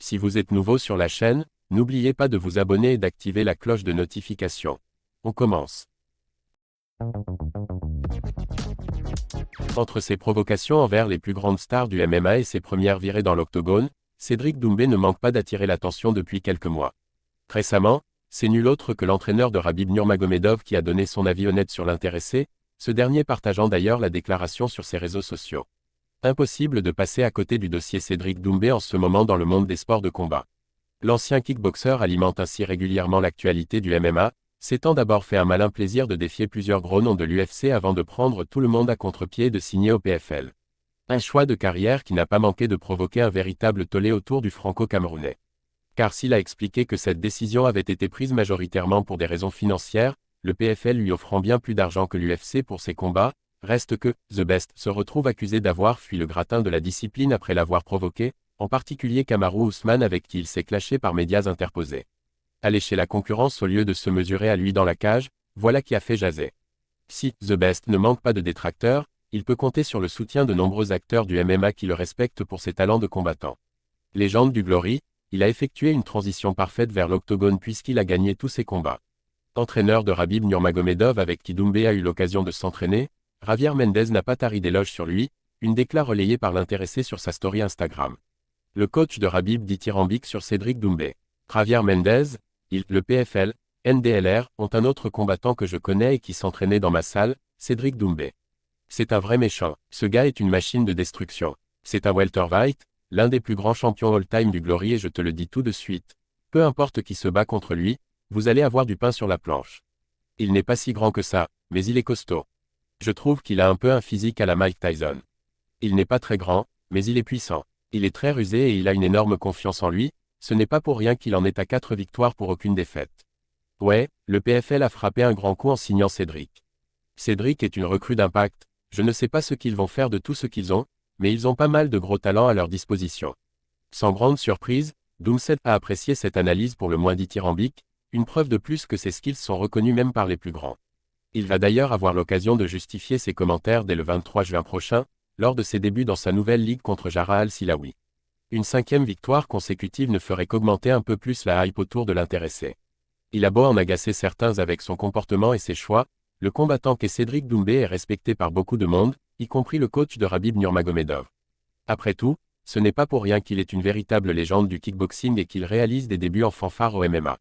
Si vous êtes nouveau sur la chaîne, n'oubliez pas de vous abonner et d'activer la cloche de notification. On commence. Entre ses provocations envers les plus grandes stars du MMA et ses premières virées dans l'octogone, Cédric Doumbé ne manque pas d'attirer l'attention depuis quelques mois. Récemment, c'est nul autre que l'entraîneur de Khabib Nurmagomedov qui a donné son avis honnête sur l'intéressé, ce dernier partageant d'ailleurs la déclaration sur ses réseaux sociaux. Impossible de passer à côté du dossier Cédric Doumbé en ce moment dans le monde des sports de combat. L'ancien kickboxer alimente ainsi régulièrement l'actualité du MMA, s'étant d'abord fait un malin plaisir de défier plusieurs gros noms de l'UFC avant de prendre tout le monde à contre-pied et de signer au PFL. Un choix de carrière qui n'a pas manqué de provoquer un véritable tollé autour du franco-camerounais. Car s'il a expliqué que cette décision avait été prise majoritairement pour des raisons financières, le PFL lui offrant bien plus d'argent que l'UFC pour ses combats, reste que The Best se retrouve accusé d'avoir fui le gratin de la discipline après l'avoir provoqué, en particulier Kamaru Usman avec qui il s'est clashé par médias interposés. Aller chez la concurrence au lieu de se mesurer à lui dans la cage, voilà qui a fait jaser. Si The Best ne manque pas de détracteurs, il peut compter sur le soutien de nombreux acteurs du MMA qui le respectent pour ses talents de combattant. Légende du Glory, il a effectué une transition parfaite vers l'octogone puisqu'il a gagné tous ses combats. Entraîneur de Khabib Nurmagomedov avec qui Doumbé a eu l'occasion de s'entraîner, Javier Mendez n'a pas tari d'éloges sur lui, une déclat relayée par l'intéressé sur sa story Instagram. Le coach de Khabib dithyrambique sur Cédric Doumbé. Javier Mendez, le PFL, NDLR, ont un autre combattant que je connais et qui s'entraînait dans ma salle, Cédric Doumbé. C'est un vrai méchant, ce gars est une machine de destruction. C'est un welterweight, l'un des plus grands champions all-time du Glory et je te le dis tout de suite. Peu importe qui se bat contre lui, vous allez avoir du pain sur la planche. Il n'est pas si grand que ça, mais il est costaud. Je trouve qu'il a un peu un physique à la Mike Tyson. Il n'est pas très grand, mais il est puissant. Il est très rusé et il a une énorme confiance en lui, ce n'est pas pour rien qu'il en est à 4 victoires pour aucune défaite. Ouais, le PFL a frappé un grand coup en signant Cédric. Cédric est une recrue d'impact, je ne sais pas ce qu'ils vont faire de tout ce qu'ils ont, mais ils ont pas mal de gros talents à leur disposition. Sans grande surprise, Doomset a apprécié cette analyse pour le moins dithyrambique, une preuve de plus que ses skills sont reconnus même par les plus grands. Il va d'ailleurs avoir l'occasion de justifier ses commentaires dès le 23 juin prochain, lors de ses débuts dans sa nouvelle ligue contre Jara Al-Silawi. Une 5e victoire consécutive ne ferait qu'augmenter un peu plus la hype autour de l'intéressé. Il a beau en agacer certains avec son comportement et ses choix, le combattant qu'est Cédric Doumbé est respecté par beaucoup de monde, y compris le coach de Khabib Nurmagomedov. Après tout, ce n'est pas pour rien qu'il est une véritable légende du kickboxing et qu'il réalise des débuts en fanfare au MMA.